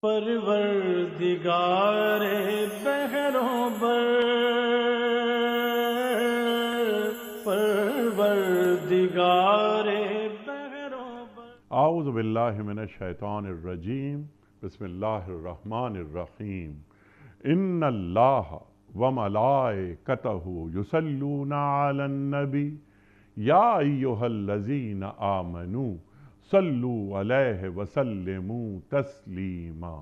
پروردگار بحروں بر، پروردگار بحروں بر۔ اعوذ باللہ من الشیطان الرجیم، بسم اللہ الرحمن الرحیم۔ ان اللہ وملائکتہ یصلون علی النبی یا ایہا الذین آمنوا صلوا علیہ وسلموا تسلیما۔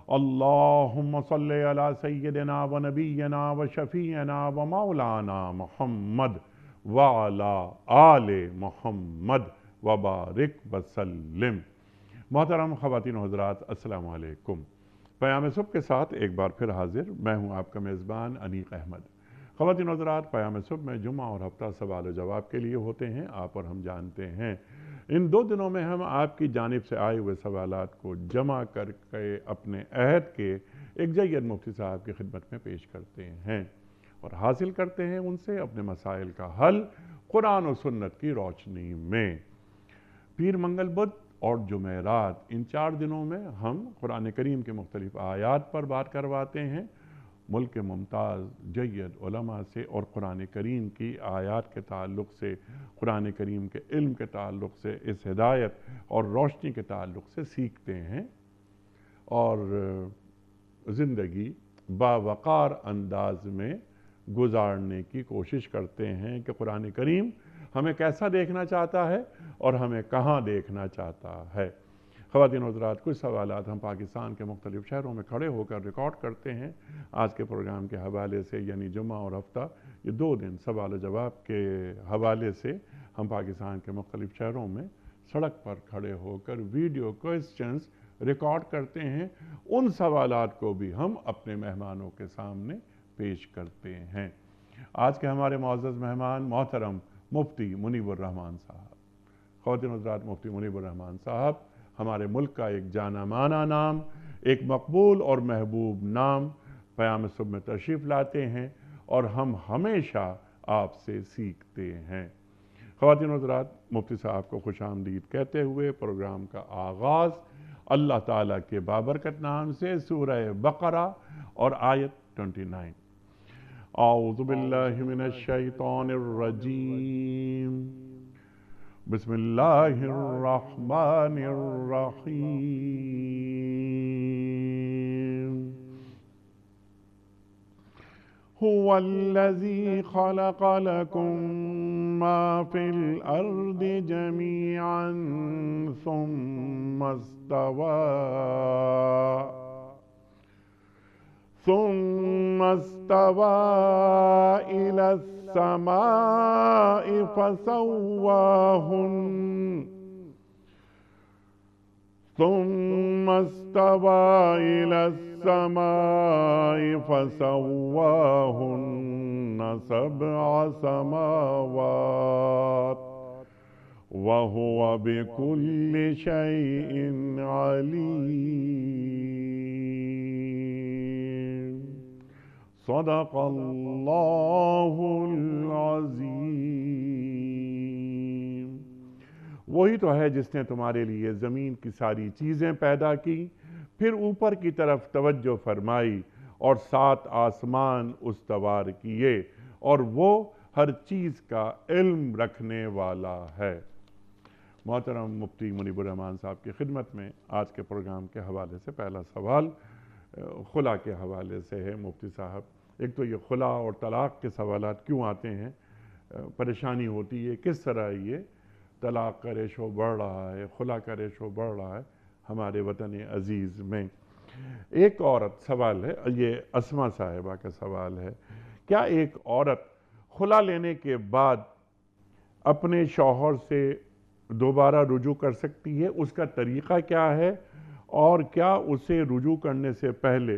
اللہم صلی علی سیدنا و نبینا و شفیعنا و مولانا محمد وعلی آل محمد وبارک وسلم۔ محترم خواتین و حضرات، السلام علیکم۔ پیام صبح کے ساتھ ایک بار پھر حاضر میں ہوں آپ کا میزبان انیق احمد۔ خواتین و حضرات، پیام صبح میں جمعہ اور ہفتہ سوال و جواب کے لیے ہوتے ہیں، آپ اور ہم جانتے ہیں۔ ان 2 دنوں میں ہم آپ کی جانب سے آئے ہوئے سوالات کو جمع کر کے اپنے عہد کے ایک جید مفتی صاحب کی خدمت میں پیش کرتے ہیں اور حاصل کرتے ہیں ان سے اپنے مسائل کا حل قرآن و سنت کی روشنی میں۔ پیر، منگل، بدھ اور جمعرات، ان 4 دنوں میں ہم قرآن کریم کے مختلف آیات پر بات کرواتے ہیں، ملک کے ممتاز جید علماء سے، اور قرآن کریم کی آیات کے تعلق سے، قرآن کریم کے علم کے تعلق سے، اس ہدایت اور روشنی کے تعلق سے سیکھتے ہیں اور زندگی باوقار انداز میں گزارنے کی کوشش کرتے ہیں کہ قرآن کریم ہمیں کیسا دیکھنا چاہتا ہے اور ہمیں کہاں دیکھنا چاہتا ہے۔ خواتین و حضرات، کچھ سوالات ہم پاکستان کے مختلف شہروں میں کھڑے ہو کر ریکارڈ کرتے ہیں آج کے پروگرام کے حوالے سے، یعنی جمعہ اور ہفتہ یہ 2 دن سوال و جواب کے حوالے سے ہم پاکستان کے مختلف شہروں میں سڑک پر کھڑے ہو کر ویڈیو کوئسچنز ریکارڈ کرتے ہیں۔ ان سوالات کو بھی ہم اپنے مہمانوں کے سامنے پیش کرتے ہیں۔ آج کے ہمارے معزز مہمان محترم مفتی منیب الرحمان صاحب۔ خواتین و حضرات، مفتی منیب الرحمان صاحب ہمارے ملک کا ایک جانا مانا نام، ایک مقبول اور محبوب نام، پیام صبح میں تشریف لاتے ہیں اور ہم ہمیشہ آپ سے سیکھتے ہیں۔ خواتین و حضرات، مفتی صاحب کو خوش آمدید کہتے ہوئے پروگرام کا آغاز اللہ تعالیٰ کے بابرکت نام سے سورہ بقرہ اور آیت 29۔ اعوذ باللہ من الشیطان الرجیم، بسم اللہ الرحمن الرحیم۔ هو الذی خلق لکم ما فی الارض جمیعا ثم استوى إلى السماء فسواهن 7 سماوات وهو بكل شيء عليم۔ صدق اللہ العظیم۔ وہی تو ہے جس نے تمہارے لیے زمین کی ساری چیزیں پیدا کی، پھر اوپر کی طرف توجہ فرمائی اور 7 آسمان استوار کیے، اور وہ ہر چیز کا علم رکھنے والا ہے۔ محترم مفتی منیب الرحمان صاحب کی خدمت میں آج کے پروگرام کے حوالے سے پہلا سوال خلا کے حوالے سے ہے۔ مفتی صاحب، ایک تو یہ خلا اور طلاق کے سوالات کیوں آتے ہیں، پریشانی ہوتی ہے کس طرح یہ طلاق کا ریشو بڑھ رہا ہے، خلا کا ریشو بڑھ رہا ہے ہمارے وطن عزیز میں۔ ایک عورت، سوال ہے یہ اسما صاحبہ کا سوال ہے، کیا ایک عورت خلا لینے کے بعد اپنے شوہر سے دوبارہ رجوع کر سکتی ہے؟ اس کا طریقہ کیا ہے، اور کیا اسے رجوع کرنے سے پہلے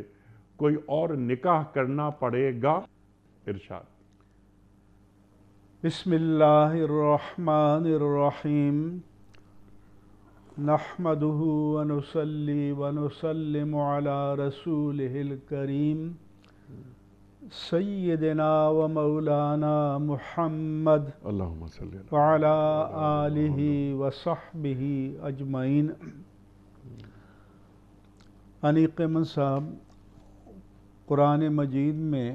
کوئی اور نکاح کرنا پڑے گا؟ ارشاد۔ بسم اللہ الرحمن الرحیم، نحمدہ ونصلی ونسلم علی رسولہ الکریم سیدنا و مولانا محمد اللہم صلی اللہ وعلی آلہ وصحبہ اجمعین۔ انیق احمد صاحب، قرآن مجید میں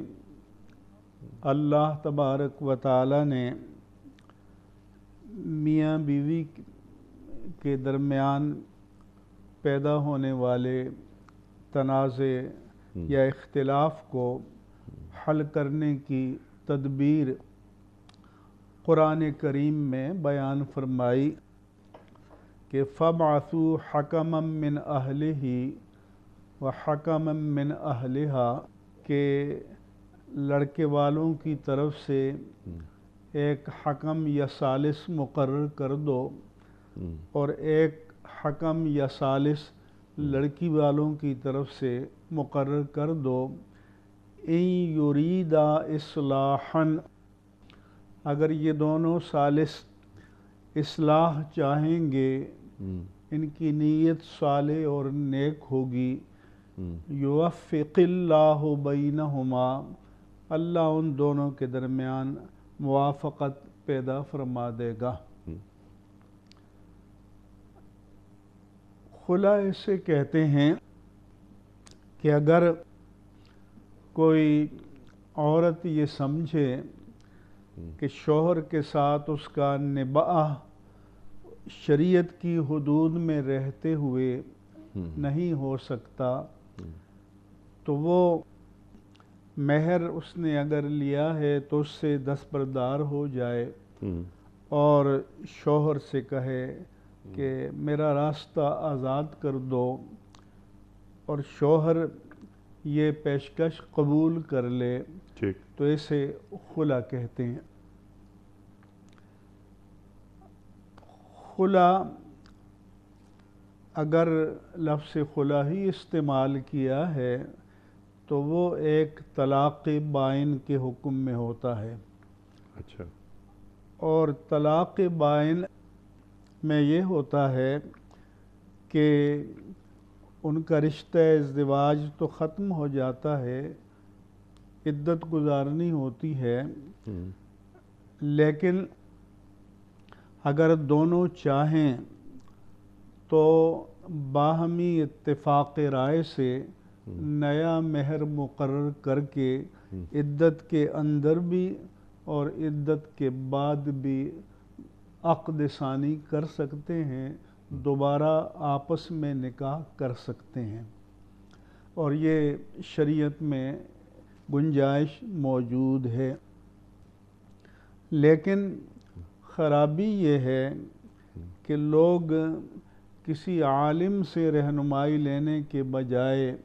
اللہ تبارک و تعالی نے میاں بیوی کے درمیان پیدا ہونے والے تنازع یا اختلاف کو حل کرنے کی تدبیر قرآن کریم میں بیان فرمائی کہ فَابْعَثُوا حَكَمًا مِّنْ أَهْلِهِ وَحَكَمًا مِّنْ أَهْلِهَا کہ لڑکے والوں کی طرف سے ایک حکم یا ثالث مقرر کر دو اور ایک حکم یا ثالث لڑکی والوں کی طرف سے مقرر کر دو، ان یریدا اصلاحا، اگر یہ دونوں ثالث اصلاح چاہیں گے، ان کی نیت صالح اور نیک ہوگی، یوفق اللہ بینہما، اللہ ان دونوں کے درمیان موافقت پیدا فرما دے گا۔ خلا اسے کہتے ہیں کہ اگر کوئی عورت یہ سمجھے کہ شوہر کے ساتھ اس کا نباہ شریعت کی حدود میں رہتے ہوئے نہیں ہو سکتا، تو وہ مہر اس نے اگر لیا ہے تو اس سے دستبردار ہو جائے اور شوہر سے کہے کہ میرا راستہ آزاد کر دو، اور شوہر یہ پیشکش قبول کر لے، تو اسے خلا کہتے ہیں۔ خلا اگر لفظ خلا ہی استعمال کیا ہے تو وہ ایک طلاق بائن کے حکم میں ہوتا ہے۔ اچھا۔ اور طلاق بائن میں یہ ہوتا ہے کہ ان کا رشتہ ازدواج تو ختم ہو جاتا ہے، عدت گزارنی ہوتی ہے، لیکن اگر دونوں چاہیں تو باہمی اتفاق رائے سے نیا مہر مقرر کر کے عدت کے اندر بھی اور عدت کے بعد بھی عقد ثانی کر سکتے ہیں، دوبارہ آپس میں نکاح کر سکتے ہیں، اور یہ شریعت میں گنجائش موجود ہے۔ لیکن خرابی یہ ہے کہ لوگ کسی عالم سے رہنمائی لینے کے بجائے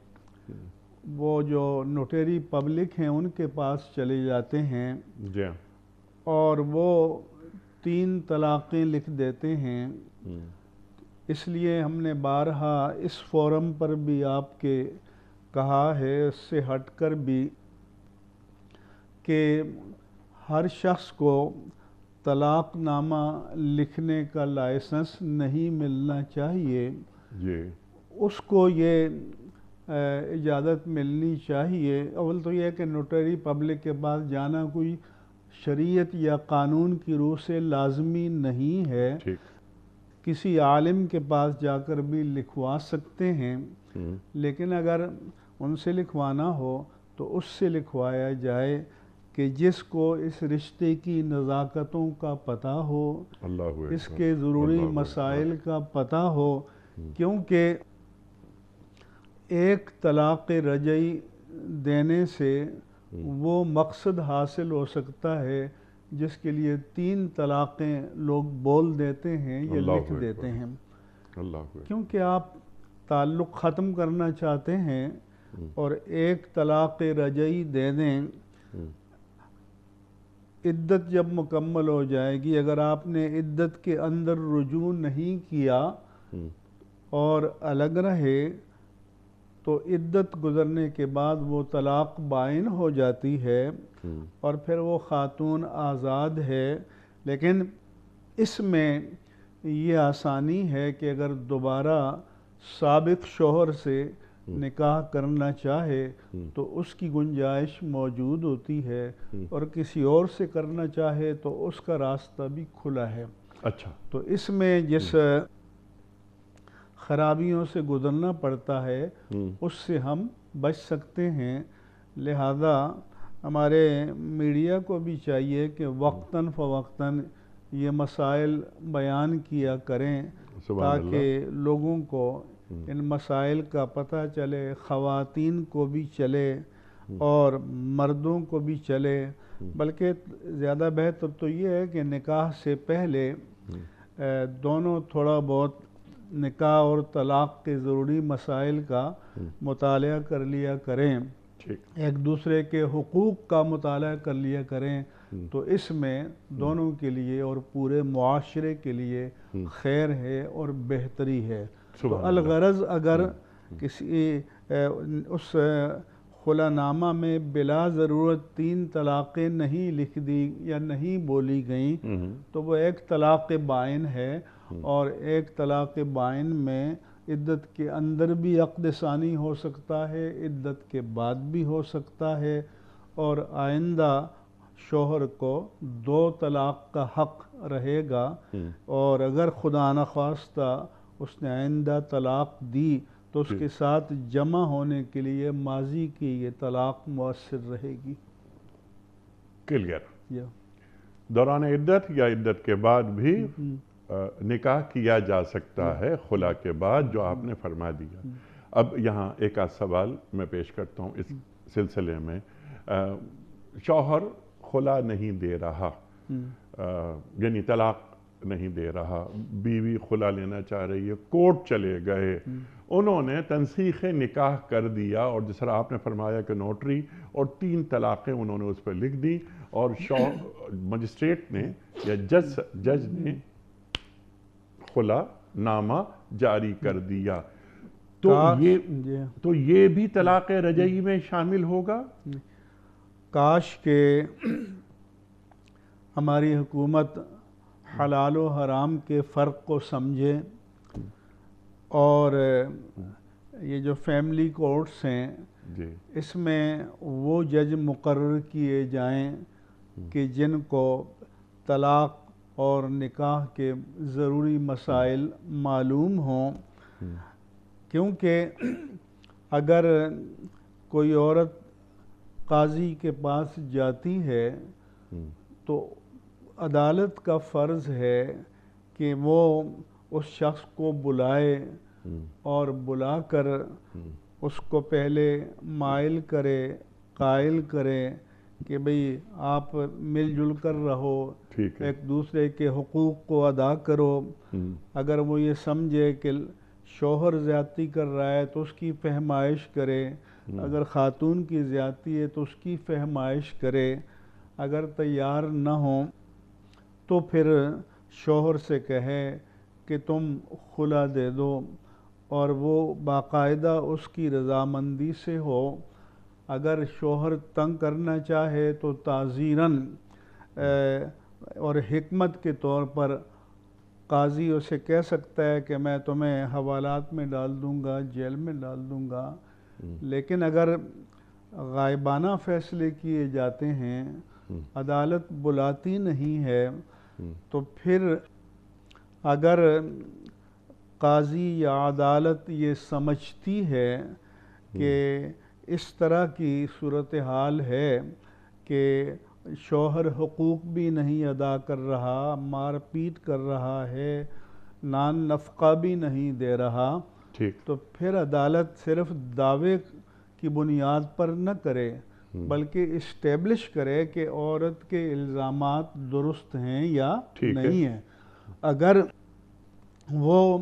وہ جو نوٹری پبلک ہیں ان کے پاس چلے جاتے ہیں اور وہ 3 طلاقیں لکھ دیتے ہیں۔ اس لیے ہم نے بارہا اس فورم پر بھی آپ کے کہا ہے، اس سے ہٹ کر بھی، کہ ہر شخص کو طلاق نامہ لکھنے کا لائسنس نہیں ملنا چاہیے، اس کو یہ اجازت ملنی چاہیے۔ اول تو یہ کہ نوٹری پبلک کے پاس جانا کوئی شریعت یا قانون کی روح سے لازمی نہیں ہے، کسی عالم کے پاس جا کر بھی لکھوا سکتے ہیں، لیکن اگر ان سے لکھوانا ہو تو اس سے لکھوایا جائے کہ جس کو اس رشتے کی نزاکتوں کا پتہ ہو، اس کے ضروری مسائل کا پتہ ہو، کیونکہ ایک طلاق رجعی دینے سے وہ مقصد حاصل ہو سکتا ہے جس کے لیے 3 طلاقیں لوگ بول دیتے ہیں یا لکھ دیتے ہیں، کیونکہ آپ تعلق ختم کرنا چاہتے ہیں اور ایک طلاق رجعی دے دیں، عدت جب مکمل ہو جائے گی، اگر آپ نے عدت کے اندر رجوع نہیں کیا اور الگ رہے تو عدت گزرنے کے بعد وہ طلاق بائن ہو جاتی ہے اور پھر وہ خاتون آزاد ہے۔ لیکن اس میں یہ آسانی ہے کہ اگر دوبارہ سابق شوہر سے نکاح کرنا چاہے تو اس کی گنجائش موجود ہوتی ہے، اور کسی اور سے کرنا چاہے تو اس کا راستہ بھی کھلا ہے۔ اچھا، تو اس میں جس خرابیوں سے گزرنا پڑتا ہے اس سے ہم بچ سکتے ہیں۔ لہذا ہمارے میڈیا کو بھی چاہیے کہ وقتاً فوقتاً یہ مسائل بیان کیا کریں تاکہ لوگوں کو ان مسائل کا پتہ چلے، خواتین کو بھی چلے اور مردوں کو بھی چلے۔ بلکہ زیادہ بہتر تو یہ ہے کہ نکاح سے پہلے دونوں تھوڑا بہت نکاح اور طلاق کے ضروری مسائل کا مطالعہ کر لیا کریں، ایک دوسرے کے حقوق کا مطالعہ کر لیا کریں، تو اس میں دونوں کے لیے اور پورے معاشرے کے لیے خیر ہے اور بہتری ہے۔ تو الغرض اگر کسی اس خلا نامہ میں بلا ضرورت 3 طلاقیں نہیں لکھ دی یا نہیں بولی گئیں تو وہ ایک طلاق بائن ہے، اور ایک طلاق بائن میں عدت کے اندر بھی عقد ثانی ہو سکتا ہے، عدت کے بعد بھی ہو سکتا ہے، اور آئندہ شوہر کو 2 طلاق کا حق رہے گا، اور اگر خدا نخواستہ اس نے آئندہ طلاق دی تو اس کے ساتھ جمع ہونے کے لیے ماضی کی یہ طلاق مؤثر رہے گی۔ کلیئر۔ دوران عدت یا عدت کے بعد بھی نکاح کیا جا سکتا ہے خلا کے بعد، جو آپ نے فرما دیا۔ اب یہاں ایک آدھ سوال میں پیش کرتا ہوں اس سلسلے میں۔ شوہر خلا نہیں دے رہا، یعنی طلاق نہیں دے رہا، بیوی خلا لینا چاہ رہی ہے، کورٹ چلے گئے، انہوں نے تنسیخ نکاح کر دیا، اور جس طرح آپ نے فرمایا کہ نوٹری اور 3 طلاقیں انہوں نے اس پہ لکھ دی، اور مجسٹریٹ نے یا جج نے خلا نامہ جاری کر دیا، تو یہ بھی طلاق رجعی میں شامل ہوگا؟ کاش کہ ہماری حکومت حلال و حرام کے فرق کو سمجھے، اور یہ جو فیملی کورٹس ہیں اس میں وہ جج مقرر کیے جائیں کہ جن کو طلاق اور نکاح کے ضروری مسائل معلوم ہوں، کیونکہ اگر کوئی عورت قاضی کے پاس جاتی ہے تو عدالت کا فرض ہے کہ وہ اس شخص کو بلائے اور بلا کر اس کو پہلے مائل کرے، قائل کرے کہ بھئی آپ مل جل کر رہو، ایک دوسرے کے حقوق کو ادا کرو۔ اگر وہ یہ سمجھے کہ شوہر زیادتی کر رہا ہے تو اس کی فہمائش کرے، اگر خاتون کی زیادتی ہے تو اس کی فہمائش کرے، اگر تیار نہ ہوں تو پھر شوہر سے کہے کہ تم خلا دے دو، اور وہ باقاعدہ اس کی رضامندی سے ہو۔ اگر شوہر تنگ کرنا چاہے تو تعزیراً اور حکمت کے طور پر قاضی اسے کہہ سکتا ہے کہ میں تمہیں حوالات میں ڈال دوں گا، جیل میں ڈال دوں گا۔ لیکن اگر غائبانہ فیصلے کیے جاتے ہیں، عدالت بلاتی نہیں ہے، تو پھر اگر قاضی یا عدالت یہ سمجھتی ہے کہ اس طرح کی صورتحال ہے کہ شوہر حقوق بھی نہیں ادا کر رہا، مار پیٹ کر رہا ہے، نان نفقہ بھی نہیں دے رہا، تو پھر عدالت صرف دعوے کی بنیاد پر نہ کرے بلکہ اسٹیبلش کرے کہ عورت کے الزامات درست ہیں یا نہیں ہیں۔ اگر وہ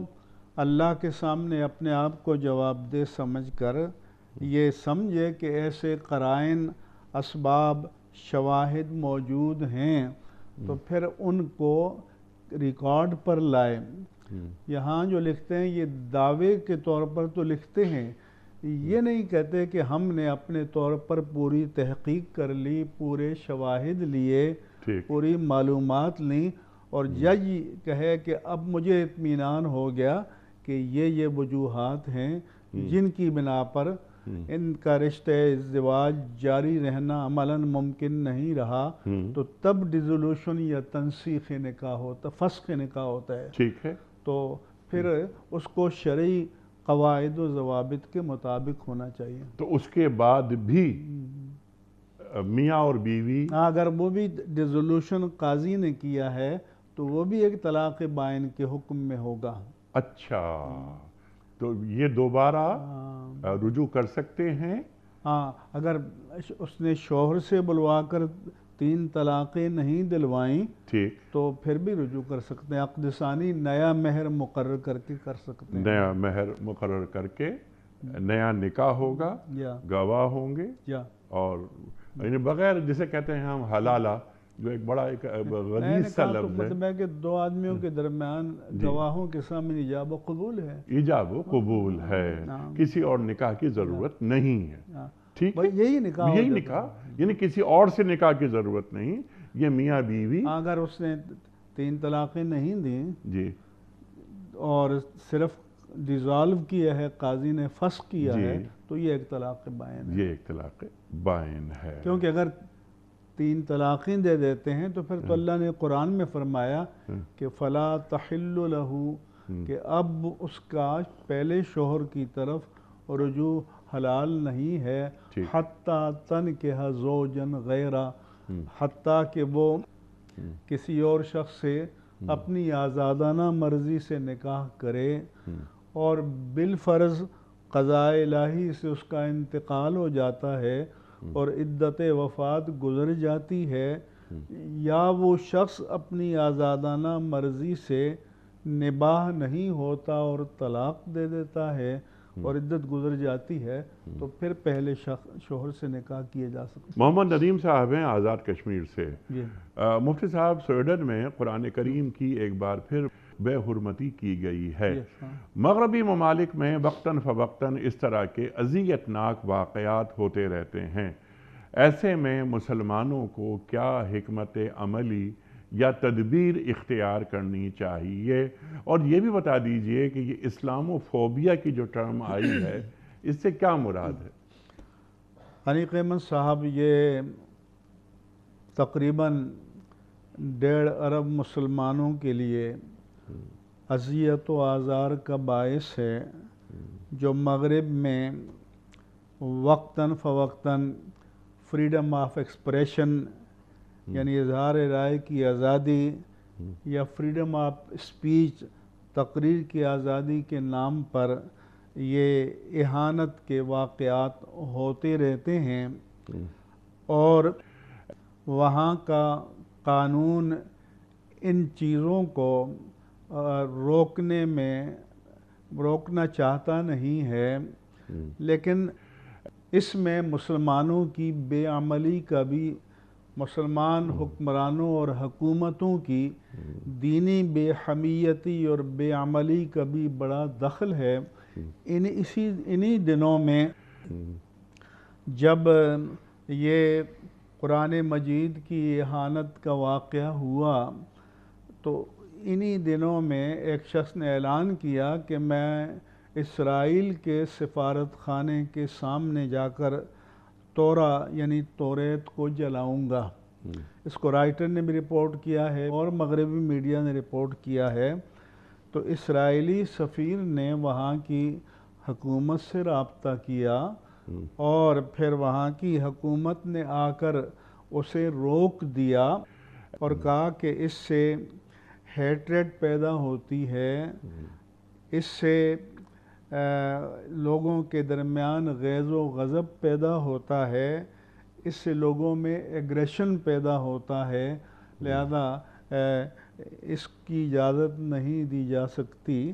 اللہ کے سامنے اپنے آپ کو جواب دہ سمجھ کر یہ سمجھے کہ ایسے قرائن، اسباب، شواہد موجود ہیں، تو پھر ان کو ریکارڈ پر لائے۔ یہاں جو لکھتے ہیں یہ دعوے کے طور پر تو لکھتے ہیں، یہ نہیں کہتے کہ ہم نے اپنے طور پر پوری تحقیق کر لی، پورے شواہد لیے، پوری معلومات لیں، اور جج کہے کہ اب مجھے اطمینان ہو گیا کہ یہ وجوہات ہیں جن کی بنا پر ان کا رشتہ ازدواج جاری رہنا عملاً ممکن نہیں رہا، تو تب ڈیزولوشن یا تنسیخ نکاح ہوتا، فسخ نکاح ہوتا ہے۔ ٹھیک ہے۔ تو پھر اس کو شرعی قواعد و ضوابط کے مطابق ہونا چاہیے. تو اس کے بعد بھی میاں اور بیوی اگر وہ بھی ڈیزولوشن قاضی نے کیا ہے تو وہ بھی ایک طلاق بائن کے حکم میں ہوگا. اچھا، تو یہ دوبارہ رجوع کر سکتے ہیں؟ ہاں، اگر اس نے شوہر سے بلوا کر 3 طلاقیں نہیں دلوائیں ٹھیک، تو پھر بھی رجوع کر سکتے ہیں. عقد ثانی نیا مہر مقرر کر کے کر سکتے ہیں. نیا مہر مقرر کر کے نیا نکاح ہوگا، یا گواہ ہوں گے، یا اور یعنی بغیر جسے کہتے ہیں ہم حلالہ، جو ایک بڑا ایک غلیظ سا نکاح تو لفظ ہے. مطلب ہے کہ 2 آدمیوں کے درمیان گواہوں کے سامنے ایجاب و قبول ہے. ایجاب و قبول ہے، کسی اور نکاح کی ضرورت نہیں ہے. ٹھیک ہے، یہی نکاح ہو یہی جاتا نکاح، یعنی کسی اور سے نکاح کی ضرورت نہیں. یہ میاں بیوی اگر اس نے 3 طلاقیں نہیں دیں جی اور صرف ڈیزالو کیا ہے، قاضی نے فسخ کیا جی، ہے، تو یہ ایک طلاق بائن ہے. یہ ایک طلاق بائن ہے. کیونکہ اگر 3 طلاقیں دے دیتے ہیں تو پھر تو اللہ نے قرآن میں فرمایا کہ فلا تحل لہو، کہ اب اس کا پہلے شوہر کی طرف رجوع حلال نہیں ہے. حتیٰ تنکح زوجا غیرہ، حتیٰ کہ وہ کسی اور شخص سے اپنی آزادانہ مرضی سے نکاح کرے اور بالفرض قضاء الہی سے اس کا انتقال ہو جاتا ہے اور عدت وفات گزر جاتی ہے، یا وہ شخص اپنی آزادانہ مرضی سے نباہ نہیں ہوتا اور طلاق دے دیتا ہے اور عدت گزر جاتی ہے، تو پھر پہلے شوہر سے نکاح کیے جا سکتے. محمد ندیم صاحب ہیں آزاد کشمیر سے. جی مفتی صاحب، سویڈن میں قرآن کریم کی ایک بار پھر بے حرمتی کی گئی ہے. مغربی ممالک میں وقتاً فوقتاً اس طرح کے اذیت ناک واقعات ہوتے رہتے ہیں. ایسے میں مسلمانوں کو کیا حکمت عملی یا تدبیر اختیار کرنی چاہیے؟ اور یہ بھی بتا دیجئے کہ یہ اسلامو فوبیا کی جو ٹرم آئی ہے، اس سے کیا مراد ہے؟ حنیق احمد صاحب، یہ تقریباً 1.5 ارب مسلمانوں کے لیے اذیت و آزار کا باعث ہے، جو مغرب میں وقتاً فوقتاً فریڈم آف ایکسپریشن یعنی اظہار رائے کی آزادی یا فریڈم آف اسپیچ تقریر کی آزادی کے نام پر یہ اہانت کے واقعات ہوتے رہتے ہیں، اور وہاں کا قانون ان چیزوں کو روکنا چاہتا نہیں ہے. لیکن اس میں مسلمانوں کی بے عملی کا بھی، مسلمان حکمرانوں اور حکومتوں کی دینی بے حمیتی اور بے عملی کا بھی بڑا دخل ہے. انہی دنوں میں جب یہ قرآن مجید کی اہانت کا واقعہ ہوا تو انہی دنوں میں ایک شخص نے اعلان کیا کہ میں اسرائیل کے سفارت خانے کے سامنے جا کر تورا یعنی توریت کو جلاؤں گا. اس کو رائٹر نے بھی رپورٹ کیا ہے اور مغربی میڈیا نے رپورٹ کیا ہے. تو اسرائیلی سفیر نے وہاں کی حکومت سے رابطہ کیا اور پھر وہاں کی حکومت نے آ کر اسے روک دیا اور کہا کہ اس سے ہیٹریڈ پیدا ہوتی ہے، اس سے لوگوں کے درمیان غیظ و غضب پیدا ہوتا ہے، اس سے لوگوں میں ایگریشن پیدا ہوتا ہے، لہذا اس کی اجازت نہیں دی جا سکتی.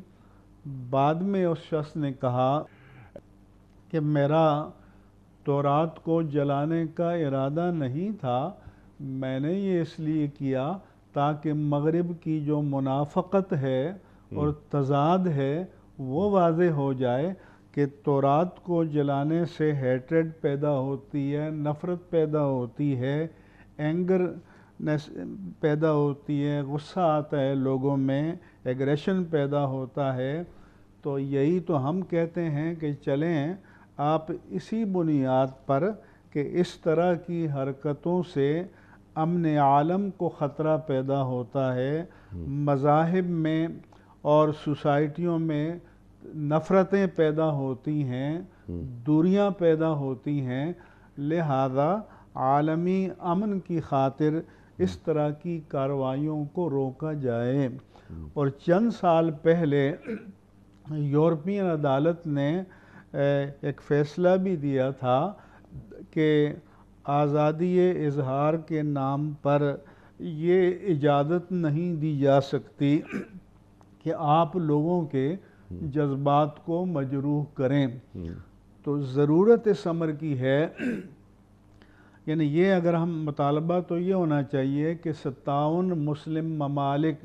بعد میں اس شخص نے کہا کہ میرا تورات کو جلانے کا ارادہ نہیں تھا، میں نے یہ اس لیے کیا تاکہ مغرب کی جو منافقت ہے اور تضاد ہے وہ واضح ہو جائے کہ تورات کو جلانے سے ہیٹریڈ پیدا ہوتی ہے، نفرت پیدا ہوتی ہے، اینگر پیدا ہوتی ہے، غصہ آتا ہے لوگوں میں، ایگریشن پیدا ہوتا ہے. تو یہی تو ہم کہتے ہیں کہ چلیں آپ اسی بنیاد پر کہ اس طرح کی حرکتوں سے امن عالم کو خطرہ پیدا ہوتا ہے، مذاہب میں اور سوسائٹیوں میں نفرتیں پیدا ہوتی ہیں، دوریاں پیدا ہوتی ہیں، لہذا عالمی امن کی خاطر اس طرح کی کارروائیوں کو روکا جائے۔ اور چند سال پہلے یورپین عدالت نے ایک فیصلہ بھی دیا تھا کہ آزادی اظہار کے نام پر یہ اجازت نہیں دی جا سکتی کہ آپ لوگوں کے جذبات کو مجروح کریں۔ تو ضرورت اس امر کی ہے، یعنی یہ اگر ہم مطالبہ تو یہ ہونا چاہیے کہ 57 مسلم ممالک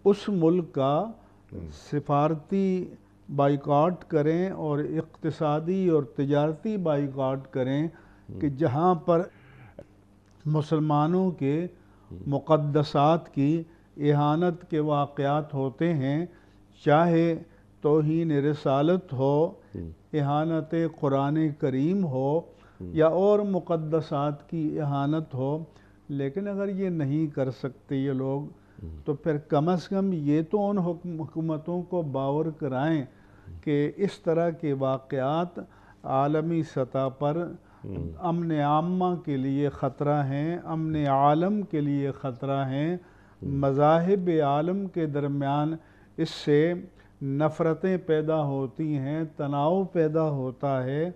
اس ملک کا سفارتی بائیکاٹ کریں اور اقتصادی اور تجارتی بائیکاٹ کریں کہ جہاں پر مسلمانوں کے مقدسات کی اہانت کے واقعات ہوتے ہیں، چاہے توہین رسالت ہو، اہانت قرآن کریم ہو یا اور مقدسات کی اہانت ہو، لیکن اگر یہ نہیں کر سکتے یہ لوگ تو پھر کم از کم یہ تو ان حکومتوں کو باور کرائیں کہ اس طرح کے واقعات عالمی سطح پر امن عامہ کے لیے خطرہ ہیں، امن عالم کے لیے خطرہ ہیں، مذاہب عالم کے درمیان اس سے نفرتیں پیدا ہوتی ہیں، تناؤ پیدا ہوتا ہے،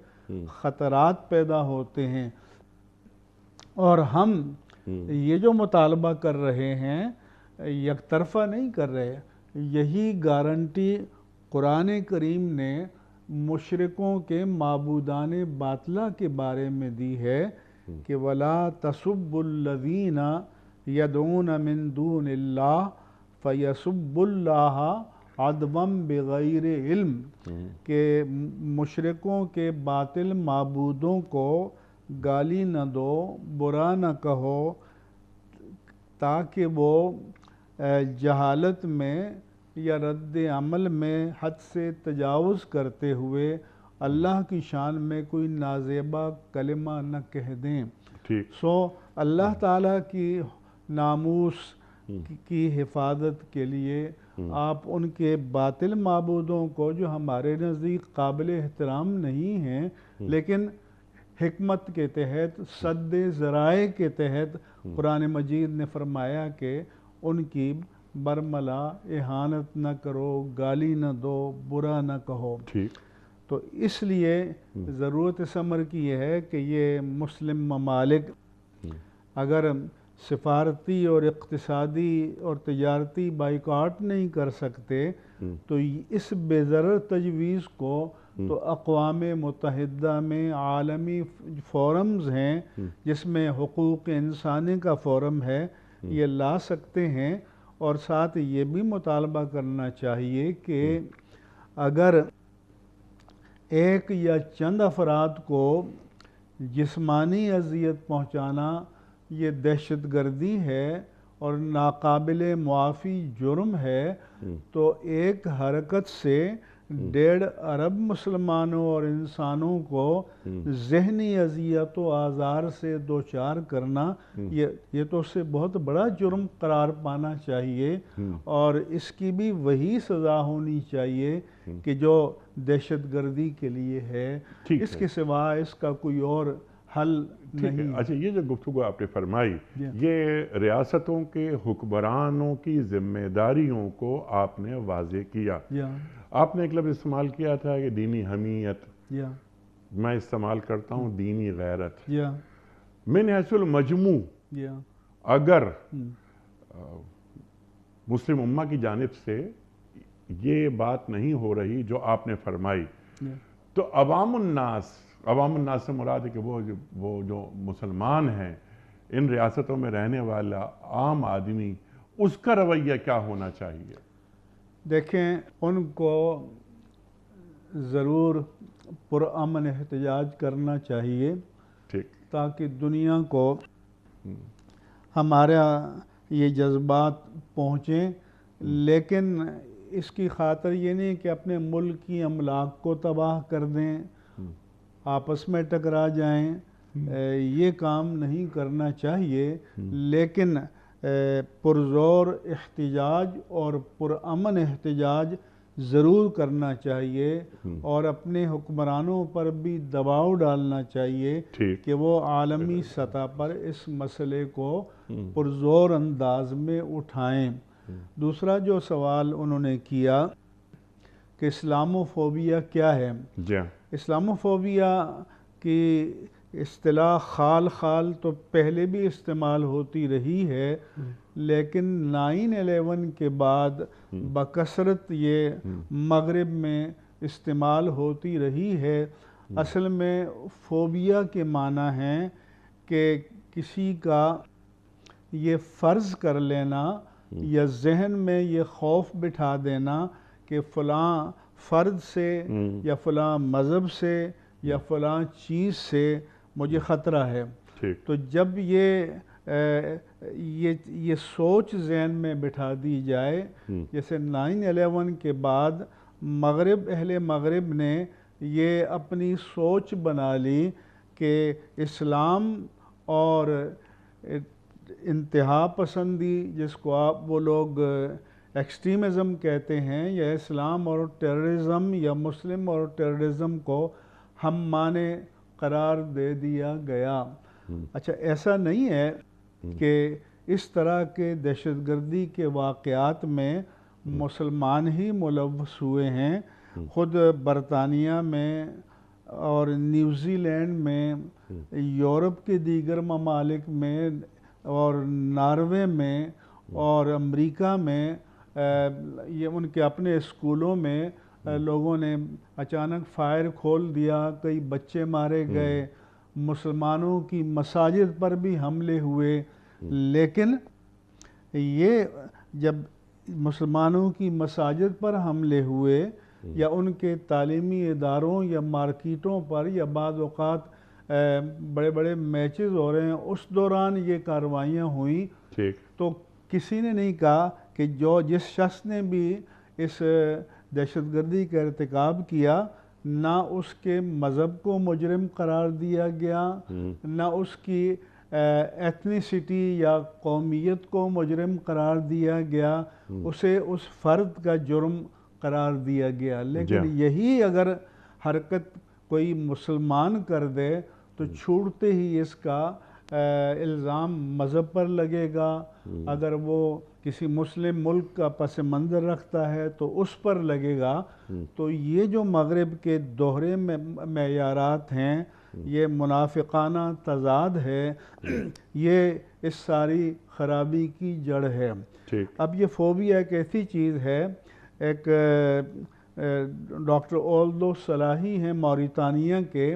خطرات پیدا ہوتے ہیں۔ اور ہم یہ جو مطالبہ کر رہے ہیں یک طرفہ نہیں کر رہے، یہی گارنٹی قرآن کریم نے مشرکوں کے معبودان باطلہ کے بارے میں دی ہے کہ وَلَا تَسُبُّوا الَّذِينَ يَدْعُونَ مِن دُونِ اللَّهِ فَيَسُبُّوا اللَّهَ عَدْوًا بِغَيْرِ علم، کہ مشرکوں کے باطل معبودوں کو گالی نہ دو، برا نہ کہو، تاکہ وہ جہالت میں یا رد عمل میں حد سے تجاوز کرتے ہوئے اللہ کی شان میں کوئی نازیبہ کلمہ نہ کہہ دیں۔ سو اللہ تعالیٰ کی ناموس کی حفاظت کے لیے آپ ان کے باطل معبودوں کو جو ہمارے نزدیک قابل احترام نہیں ہیں لیکن حکمت کے تحت، سد ذرائع کے تحت قرآن مجید نے فرمایا کہ ان کی برملا اہانت نہ کرو، گالی نہ دو، برا نہ کہو۔ تو اس لیے ضرورت اس امر کی یہ ہے کہ یہ مسلم ممالک اگر سفارتی اور اقتصادی اور تجارتی بائیکاٹ نہیں کر سکتے تو اس بے ضرر تجویز کو تو اقوام متحدہ میں عالمی فورمز ہیں جس میں حقوق انسانی کا فورم ہے، یہ لا سکتے ہیں۔ اور ساتھ یہ بھی مطالبہ کرنا چاہیے کہ اگر ایک یا چند افراد کو جسمانی اذیت پہنچانا یہ دہشت گردی ہے اور ناقابل معافی جرم ہے، تو ایک حرکت سے 1.5 ارب مسلمانوں اور انسانوں کو ذہنی اذیت و آزار سے دوچار کرنا یہ تو اس سے بہت بڑا جرم قرار پانا چاہیے، اور اس کی بھی وہی سزا ہونی چاہیے کہ جو دہشت گردی کے لیے ہے۔ اس کے سوا اس کا کوئی اور حل نہیں۔ اچھا، یہ جو گفتگو آپ نے فرمائی یہ ریاستوں کے حکمرانوں کی ذمہ داریوں کو آپ نے واضح کیا۔ آپ نے ایک لفظ استعمال کیا تھا کہ دینی حمیت، میں استعمال کرتا ہوں دینی غیرت۔ من حیث المجموع اگر مسلم امہ کی جانب سے یہ بات نہیں ہو رہی جو آپ نے فرمائی، تو عوام الناس سے مراد ہے کہ وہ جو مسلمان ہیں، ان ریاستوں میں رہنے والا عام آدمی، اس کا رویہ کیا ہونا چاہیے؟ دیکھیں، ان کو ضرور پرامن احتجاج کرنا چاہیے تاکہ دنیا کو ہمارا یہ جذبات پہنچیں، لیکن اس کی خاطر یہ نہیں کہ اپنے ملک کی املاک کو تباہ کر دیں، آپس میں ٹکرا جائیں، یہ کام نہیں کرنا چاہیے، لیکن پرزور احتجاج اور پرامن احتجاج ضرور کرنا چاہیے اور اپنے حکمرانوں پر بھی دباؤ ڈالنا چاہیے ٹھیک کہ وہ عالمی سطح پر اس مسئلے کو پرزور انداز میں اٹھائیں۔ دوسرا جو سوال انہوں نے کیا کہ اسلاموفوبیا کیا ہے؟ جی ہاں اسلاموفوبیا کی اصطلاح خال خال تو پہلے بھی استعمال ہوتی رہی ہے، لیکن 9/11 کے بعد بکثرت یہ مغرب میں استعمال ہوتی رہی ہے۔ اصل میں فوبیا کے معنی ہیں کہ کسی کا یہ فرض کر لینا یا ذہن میں یہ خوف بٹھا دینا کہ فلاں فرد سے یا فلاں مذہب سے یا فلاں چیز سے مجھے خطرہ ہے۔ ٹھیک تو جب یہ سوچ ذہن میں بٹھا دی جائے، جیسے 9/11 کے بعد اہل مغرب نے یہ اپنی سوچ بنا لی کہ اسلام اور انتہا پسندی، جس کو وہ لوگ ایکسٹریمزم کہتے ہیں، یا اسلام اور ٹیررزم یا مسلم اور ٹیررزم کو ہم معنی قرار دے دیا گیا۔ اچھا، ایسا نہیں ہے کہ اس طرح کے دہشت گردی کے واقعات میں مسلمان ہی ملوث ہوئے ہیں۔ خود برطانیہ میں اور نیوزی لینڈ میں، یورپ کے دیگر ممالک میں اور ناروے میں اور امریکہ میں یہ ان کے اپنے اسکولوں میں لوگوں نے اچانک فائر کھول دیا، کئی بچے مارے گئے، مسلمانوں کی مساجد پر بھی حملے ہوئے۔ لیکن یہ جب مسلمانوں کی مساجد پر حملے ہوئے یا ان کے تعلیمی اداروں یا مارکیٹوں پر، یا بعض اوقات بڑے بڑے میچز ہو رہے ہیں، اس دوران یہ کارروائیاں ہوئیں، تو کسی نے نہیں کہا کہ جس شخص نے بھی اس دہشت گردی کا ارتکاب کیا، نہ اس کے مذہب کو مجرم قرار دیا گیا، نہ اس کی ایتھنیسٹی یا قومیت کو مجرم قرار دیا گیا، اسے اس فرد کا جرم قرار دیا گیا۔ لیکن یہی اگر حرکت کوئی مسلمان کر دے تو چھوڑتے ہی اس کا الزام مذہب پر لگے گا، اگر وہ کسی مسلم ملک کا پس منظر رکھتا ہے تو اس پر لگے گا۔ تو یہ جو مغرب کے دوہرے معیارات ہیں، یہ منافقانہ تضاد ہے، یہ اس ساری خرابی کی جڑ ہے۔ اب یہ فوبیا ایک ایسی چیز ہے، ایک ڈاکٹر اولدو صلاحی ہیں موریتانیہ کے،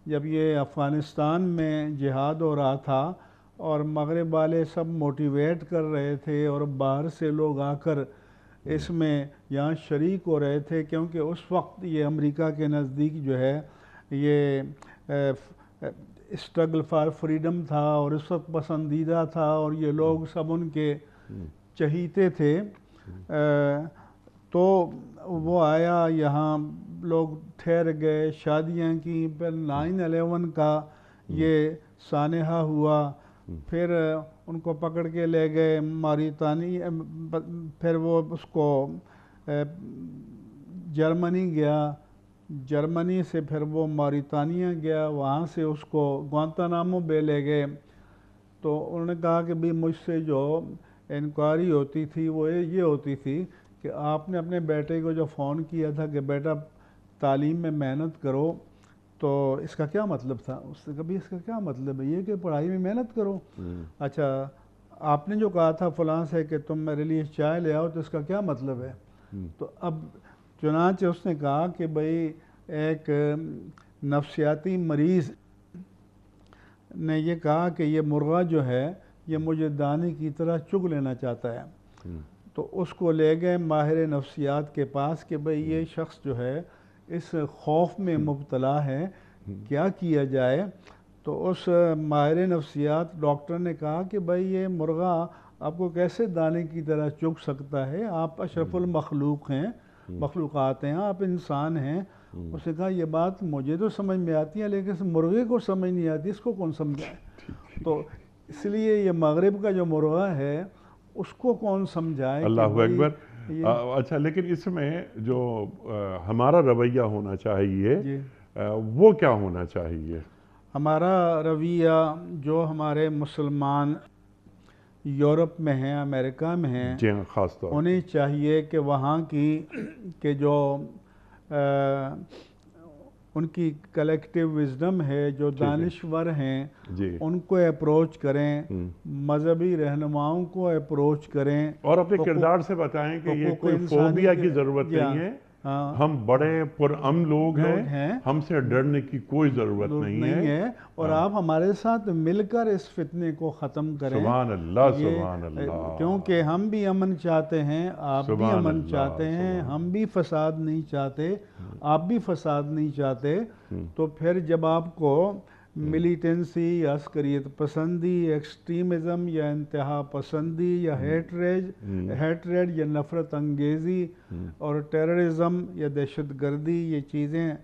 جب یہ افغانستان میں جہاد ہو رہا تھا اور مغرب والے سب موٹیویٹ کر رہے تھے اور باہر سے لوگ آ کر اس میں یہاں شریک ہو رہے تھے، کیونکہ اس وقت یہ امریکہ کے نزدیک جو ہے یہ اسٹرگل فار فریڈم تھا اور اس وقت پسندیدہ تھا، اور یہ لوگ سب ان کے چہیتے تھے۔ تو وہ آیا، یہاں لوگ ٹھہر گئے، شادیاں کی، پھر 9/11 کا یہ سانحہ ہوا، پھر ان کو پکڑ کے لے گئے موریتانی، پھر وہ اس کو جرمنی گیا، جرمنی سے پھر وہ موریتانیہ گیا، وہاں سے اس کو گوانتانامو بے لے گئے۔ تو انہوں نے کہا کہ بھی مجھ سے جو انکوائری ہوتی تھی وہ یہ ہوتی تھی کہ آپ نے اپنے بیٹے کو جو فون کیا تھا کہ بیٹا تعلیم میں محنت کرو، تو اس کا کیا مطلب تھا؟ اس نے کہا بھی اس کا کیا مطلب ہے؟ یہ کہ پڑھائی میں محنت کرو۔ اچھا، آپ نے جو کہا تھا فلاں سے کہ تم میرے لیے چائے لے آؤ، تو اس کا کیا مطلب ہے؟ تو اب چنانچہ اس نے کہا کہ بھئی ایک نفسیاتی مریض نے یہ کہا کہ یہ مرغہ جو ہے یہ مجھے دانے کی طرح چگ لینا چاہتا ہے۔ تو اس کو لے گئے ماہر نفسیات کے پاس کہ بھئی یہ شخص جو ہے اس خوف میں مبتلا ہے، کیا کیا جائے؟ تو اس ماہر نفسیات ڈاکٹر نے کہا کہ بھئی یہ مرغہ آپ کو کیسے دانے کی طرح چگ سکتا ہے؟ آپ اشرف المخلوق ہیں، مخلوقات ہیں، آپ انسان ہیں۔ اس نے کہا یہ بات مجھے تو سمجھ میں آتی ہے، لیکن اس مرغے کو سمجھ نہیں آتی، اس کو کون سمجھائے؟ تو اس لیے یہ مغرب کا جو مرغہ ہے اس کو کون سمجھائے کہ اللہ بھائی اکبر۔ یہ اچھا، لیکن اس میں جو ہمارا رویہ ہونا چاہیے جی وہ کیا ہونا چاہیے؟ ہمارا رویہ جو ہمارے مسلمان یورپ میں ہیں، امریکہ میں ہیں، جی ہاں، خاص طور انہیں چاہیے کہ وہاں کی کہ جو ان کی کلیکٹیو وزڈم ہے، جو دانشور ہیں، جی ان کو اپروچ کریں، مذہبی رہنماؤں کو اپروچ کریں، اور اپنے کردار سے بتائیں کہ یہ حقوق کوئی انسانی فوبیا کے- کی ضرورت جی ہاں، نہیں ہے، ہاں، ہم بڑے پرامن لوگ ہیں، ہیں، ہم سے ڈرنے کی کوئی ضرورت نہیں ہے۔ اور آپ ہمارے ساتھ مل کر اس فتنے کو ختم کریں۔ سبحان اللہ، یہ سبحان اللہ، کیونکہ ہم بھی امن چاہتے ہیں، آپ بھی سبحان امن اللہ، چاہتے ہیں، سبحان ہم بھی فساد نہیں چاہتے، آپ بھی فساد نہیں چاہتے، تو پھر جب آپ کو ملیٹنسی یا عسکریت پسندی، ایکسٹریمزم یا انتہا پسندی یا ہیٹریڈ یا نفرت انگیزی اور ٹیررزم یا دہشت گردی، یہ چیزیں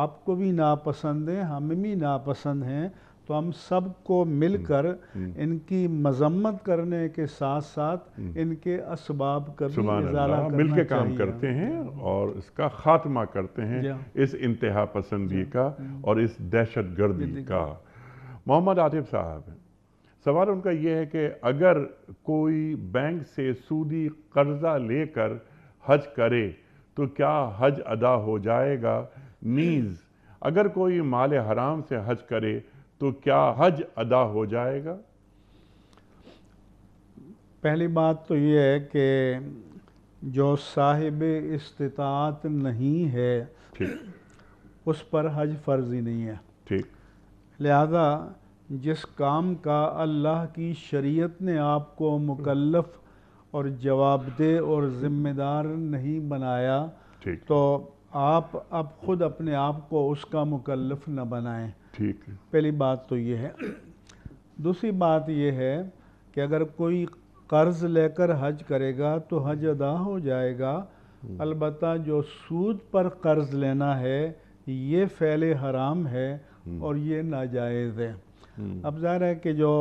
آپ کو بھی ناپسند ہیں، ہمیں بھی ناپسند ہیں، تو ہم سب کو مل کر ان کی مذمت کرنے کے ساتھ ساتھ ان کے اسباب کا بھی سبحان ازالہ اللہ، کرنا مل کے کام چاہیے۔ کرتے ہیں اور اس کا خاتمہ کرتے ہیں، جی۔ اس انتہا پسندی کا اور اس دہشت گردی کا۔ محمد عاطف صاحب، سوال ان کا یہ ہے کہ اگر کوئی بینک سے سودی قرضہ لے کر حج کرے تو کیا حج ادا ہو جائے گا؟ نیز اگر کوئی مال حرام سے حج کرے تو کیا حج ادا ہو جائے گا؟ پہلی بات تو یہ ہے کہ جو صاحب استطاعت نہیں ہے ٹھیک، اس پر حج فرض ہی نہیں ہے، ٹھیک، لہذا جس کام کا اللہ کی شریعت نے آپ کو مکلف اور جواب دہ اور ذمہ دار نہیں بنایا، ٹھیک، تو آپ اب خود اپنے آپ کو اس کا مکلف نہ بنائیں۔ ٹھیک، پہلی بات تو یہ ہے۔ دوسری بات یہ ہے کہ اگر کوئی قرض لے کر حج کرے گا تو حج ادا ہو جائے گا، البتہ جو سود پر قرض لینا ہے یہ فعل حرام ہے اور یہ ناجائز ہے۔ اب ظاہر ہے کہ جو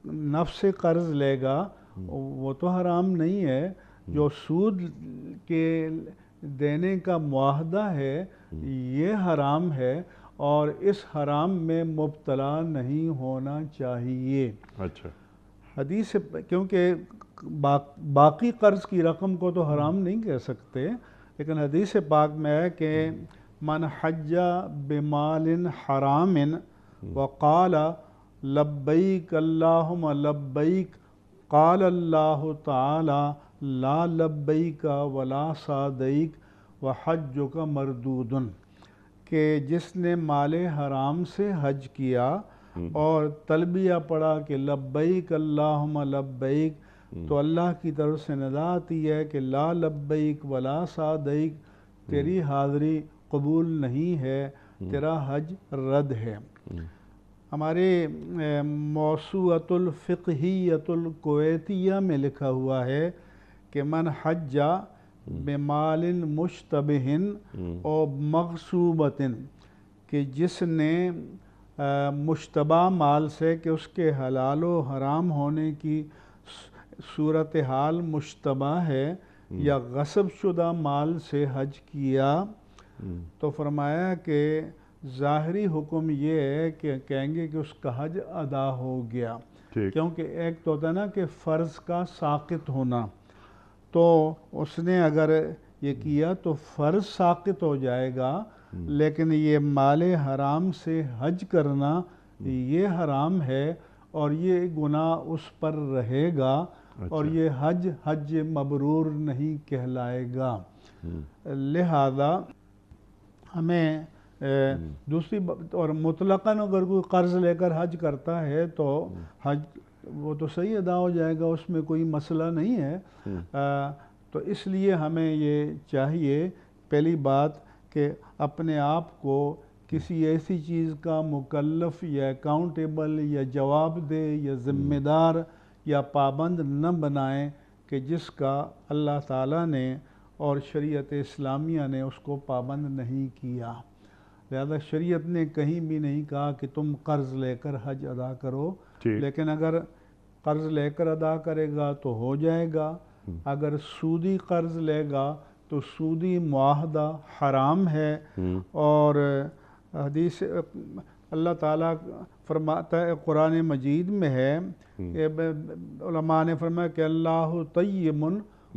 نفس سے قرض لے گا وہ تو حرام نہیں ہے، جو سود کے دینے کا معاہدہ ہے یہ حرام ہے اور اس حرام میں مبتلا نہیں ہونا چاہیے۔ اچھا، حدیث کیونکہ باقی قرض کی رقم کو تو حرام نہیں کہہ سکتے، لیکن حدیث پاک میں ہے کہ من حج بمال حرام وقال لبیک اللہم لبیک قال اللہ تعالی لا لبیک ولا سعدیک وحجک مردود، کہ جس نے مال حرام سے حج کیا اور تلبیہ پڑھا کہ لبیک اللہم لبیک، تو اللہ کی طرف سے ندا آتی ہے کہ لا لبیک ولا سعدیک، تیری حاضری قبول نہیں ہے، تیرا حج رد ہے۔ ہمارے موسوعۃ الفقہیۃ الکویتیہ میں لکھا ہوا ہے کہ من حج بمال مشتبہ اور مغصوبۃ، کہ جس نے مشتبہ مال سے کہ اس کے حلال و حرام ہونے کی صورتحال مشتبہ ہے یا غصب شدہ مال سے حج کیا، تو فرمایا کہ ظاہری حکم یہ ہے کہ کہیں گے کہ اس کا حج ادا ہو گیا، ٹھیک، کیونکہ ایک تو ہوتا ہے نا کہ فرض کا ساقط ہونا، تو اس نے اگر یہ کیا تو فرض ساقط ہو جائے گا، لیکن یہ مال حرام سے حج کرنا یہ حرام ہے اور یہ گناہ اس پر رہے گا اور یہ حج مبرور نہیں کہلائے گا۔ لہذا ہمیں دوسری اور مطلقاً اگر کوئی قرض لے کر حج کرتا ہے تو حج وہ تو صحیح ادا ہو جائے گا، اس میں کوئی مسئلہ نہیں ہے۔ تو اس لیے ہمیں یہ چاہیے پہلی بات کہ اپنے آپ کو کسی ایسی چیز کا مکلف یا اکاؤنٹیبل یا جواب دہ یا ذمہ دار یا پابند نہ بنائیں کہ جس کا اللہ تعالیٰ نے اور شریعت اسلامیہ نے اس کو پابند نہیں کیا۔ لہذا شریعت نے کہیں بھی نہیں کہا کہ تم قرض لے کر حج ادا کرو، لیکن اگر قرض لے کر ادا کرے گا تو ہو جائے گا، اگر سودی قرض لے گا تو سودی معاہدہ حرام ہے۔ اور حدیث اللہ تعالیٰ فرماتا ہے قرآن مجید میں ہے، علماء نے فرمایا کہ اللہ طیب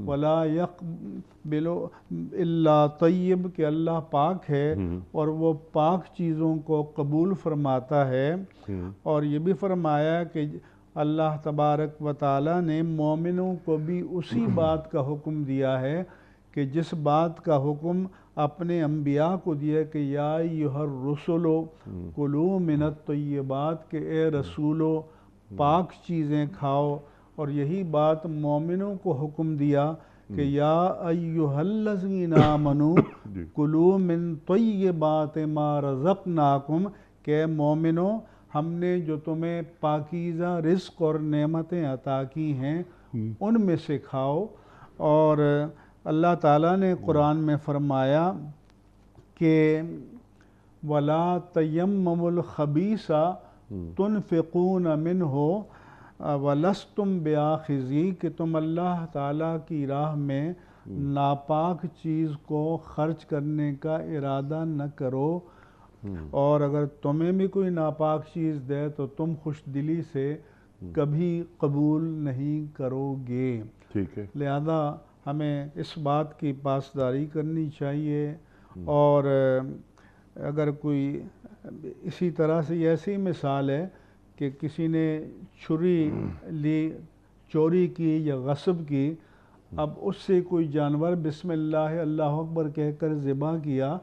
ولا یقبل الا طیب، کہ اللہ پاک ہے اور وہ پاک چیزوں کو قبول فرماتا ہے۔ اور یہ بھی فرمایا کہ اللہ تبارک و تعالیٰ نے مومنوں کو بھی اسی بات کا حکم دیا ہے کہ جس بات کا حکم اپنے انبیاء کو دیا کہ یا ایھا الرسل کلوا من الطیبات، کہ اے رسولو پاک چیزیں کھاؤ، اور یہی بات مومنوں کو حکم دیا کہ یا ایھا الذین آمنوا کلوا من طیبات ما رزقناکم، کہ مومنو ہم نے جو تمہیں پاکیزہ رزق اور نعمتیں عطا کی ہیں ان میں سے کھاؤ۔ اور اللہ تعالیٰ نے قرآن میں فرمایا کہ وَلَا تَيَمَّمُوا الْخَبِيثَ تُنْفِقُونَ مِنْهُ وَلَسْتُمْ بِآخِذِيهِ، کہ تم اللہ تعالیٰ کی راہ میں ناپاک چیز کو خرچ کرنے کا ارادہ نہ کرو، اور اگر تمہیں بھی کوئی ناپاک چیز دے تو تم خوش دلی سے کبھی قبول نہیں کرو گے۔ لہذا ہمیں اس بات کی پاسداری کرنی چاہیے۔ اور اگر کوئی اسی طرح سے ایسی مثال ہے کہ کسی نے چھری لی، چوری کی یا غصب کی، اب اس سے کوئی جانور بسم اللہ اللہ اکبر کہہ کر ذبح کیا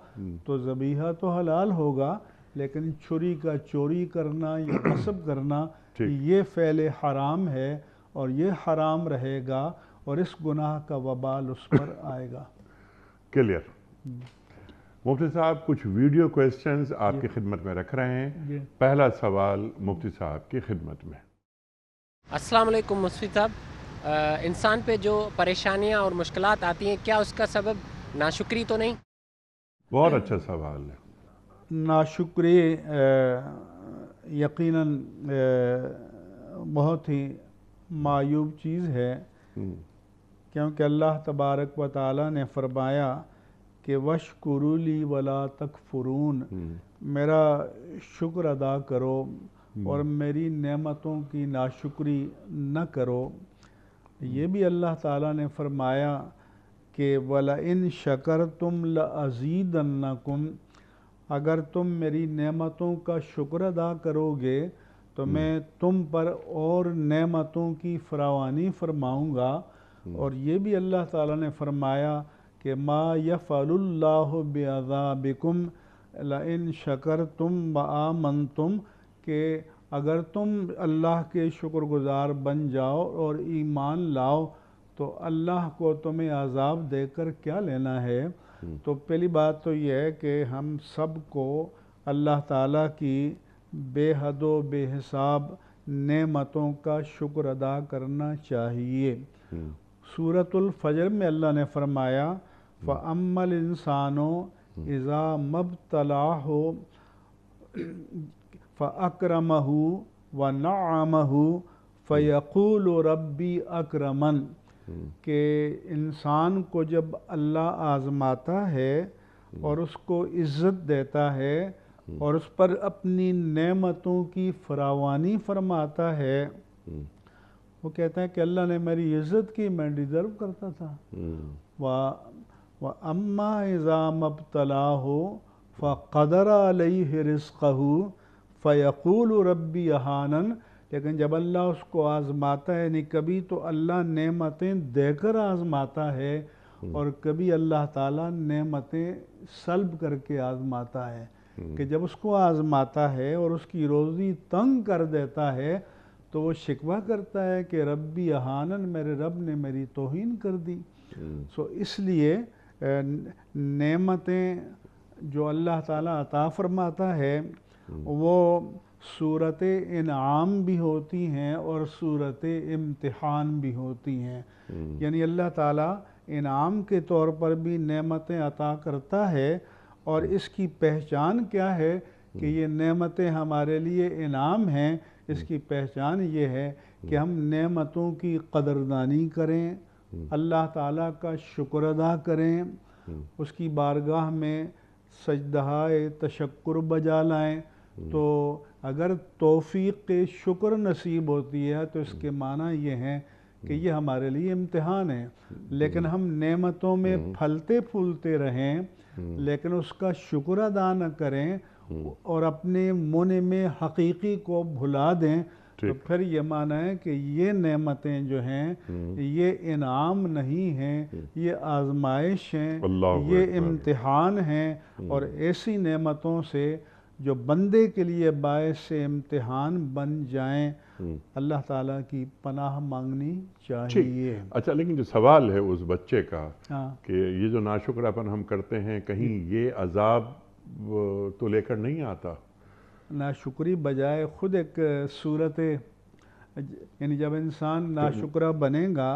تو ذبیحہ تو حلال ہوگا، لیکن چھری کا چوری کرنا یا غصب کرنا یہ فعل حرام ہے، اور یہ حرام رہے گا اور اس گناہ کا وبال اس پر آئے گا۔ کلیئر۔ مفتی صاحب کچھ ویڈیو کوئسچنز آپ کی خدمت میں رکھ رہے ہیں۔ پہلا سوال مفتی صاحب کی خدمت میں۔ السلام علیکم مفتی صاحب، انسان پہ جو پریشانیاں اور مشکلات آتی ہیں کیا اس کا سبب ناشکری تو نہیں؟ بہت اچھا سوال ہے۔ ناشکری یقیناً بہت ہی معیوب چیز ہے، کیونکہ اللہ تبارک و تعالیٰ نے فرمایا کہ وَاشْكُرُوا لِي وَلَا تَكْفُرُونَ، میرا شکر ادا کرو اور میری نعمتوں کی ناشکری نہ کرو۔ یہ بھی اللہ تعالیٰ نے فرمایا کہ وَلَئِن شَكَرْتُمْ لَأَزِيدَنَّكُمْ، اگر تم میری نعمتوں کا شکر ادا کرو گے تو میں تم پر اور نعمتوں کی فراوانی فرماؤں گا۔ اور یہ بھی اللہ تعالیٰ نے فرمایا کہ ما یفعل اللہ بعذابکم لئن شکرتم وآمنتم، کہ اگر تم اللہ کے شکر گزار بن جاؤ اور ایمان لاؤ تو اللہ کو تمہیں عذاب دے کر کیا لینا ہے۔ تو پہلی بات تو یہ ہے کہ ہم سب کو اللہ تعالیٰ کی بے حد و بے حساب نعمتوں کا شکر ادا کرنا چاہیے۔ سورۃ الفجر میں اللہ نے فرمایا فَأَمَّا الْإِنسَانُ إِذَا مَا ابْتَلَاهُ فَأَكْرَمَهُ وَنَعَّمَهُ فَيَقُولُ رَبِّي أَكْرَمَنِ، کہ انسان کو جب اللہ آزماتا ہے اور اس کو عزت دیتا ہے اور اس پر اپنی نعمتوں کی فراوانی فرماتا ہے، وہ کہتا ہے کہ اللہ نے میری عزت کی، میں ڈیزرو کرتا تھا۔ وَأَمَّا إِذَا مَا ابْتَلَاهُ فَقَدَرَ عَلَيْهِ رِزْقَهُ فَيَقُولُ رَبِّي أَهَانَنِ، لیکن جب اللہ اس کو آزماتا ہے، یعنی کبھی تو اللہ نعمتیں دے کر آزماتا ہے اور کبھی اللہ تعالیٰ نعمتیں سلب کر کے آزماتا ہے، کہ جب اس کو آزماتا ہے اور اس کی روزی تنگ کر دیتا ہے تو وہ شکوہ کرتا ہے کہ ربی اہانن، میرے رب نے میری توہین کر دی۔ سو اس لیے نعمتیں جو اللہ تعالیٰ عطا فرماتا ہے وہ صورت انعام بھی ہوتی ہیں اور صورت امتحان بھی ہوتی ہیں، یعنی اللہ تعالیٰ انعام کے طور پر بھی نعمتیں عطا کرتا ہے اور اس کی پہچان کیا ہے کہ یہ نعمتیں ہمارے لیے انعام ہیں. اس کی پہچان یہ ہے کہ ہم نعمتوں کی قدردانی کریں، اللہ تعالیٰ کا شکر ادا کریں، اس کی بارگاہ میں سجدہائے تشکر بجا لائیں. تو اگر توفیق شکر نصیب ہوتی ہے تو اس کے معنی یہ ہیں کہ یہ ہمارے لیے امتحان ہے. لیکن ہم نعمتوں میں پھلتے پھولتے رہیں لیکن اس کا شکر ادا نہ کریں اور اپنے منعم حقیقی کو بھلا دیں تو پھر یہ معنی ہے کہ یہ نعمتیں جو ہیں یہ انعام نہیں ہیں، یہ آزمائش ہیں، یہ امتحان ہیں. اور ایسی نعمتوں سے جو بندے کے لیے باعث امتحان بن جائیں اللہ تعالیٰ کی پناہ مانگنی چاہیے. اچھا، لیکن جو سوال ہے اس بچے کا کہ یہ جو ناشکراپن ہم کرتے ہیں کہیں یہ عذاب تو لے کر نہیں آتا؟ ناشکری بجائے خود ایک صورت، یعنی جب انسان ناشکرہ بنے گا،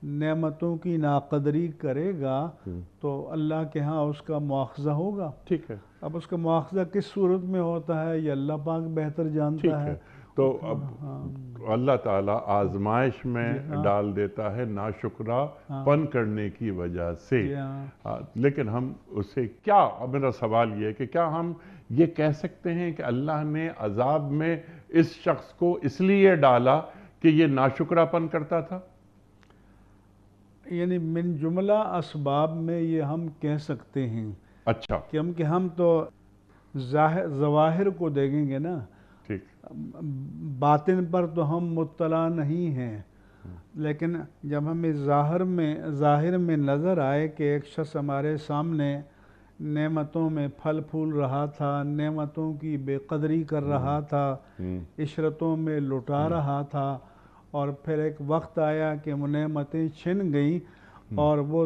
نعمتوں کی ناقدری کرے گا تو اللہ کے ہاں اس کا مواخذہ ہوگا. ٹھیک ہے. اب اس کا مواخذہ کس صورت میں ہوتا ہے یہ اللہ پاک بہتر جانتا ہے. تو اب اللہ تعالیٰ آزمائش میں ڈال دیتا ہے ناشکرہ پن کرنے کی وجہ سے، لیکن ہم اسے کیا، اب میرا سوال یہ ہے کہ کیا ہم یہ کہہ سکتے ہیں کہ اللہ نے عذاب میں اس شخص کو اس لیے ڈالا کہ یہ ناشکرہ پن کرتا تھا؟ یعنی من جملہ اسباب میں یہ ہم کہہ سکتے ہیں. اچھا، کہ ہم تو ظواہر کو دیکھیں گے نا، باطن پر تو ہم مطلع نہیں ہیں. لیکن جب ہمیں ظاہر میں نظر آئے کہ ایک شخص ہمارے سامنے نعمتوں میں پھل پھول رہا تھا، نعمتوں کی بے قدری کر رہا تھا، عشرتوں میں لٹا رہا تھا، اور پھر ایک وقت آیا کہ وہ نعمتیں چھن گئیں اور وہ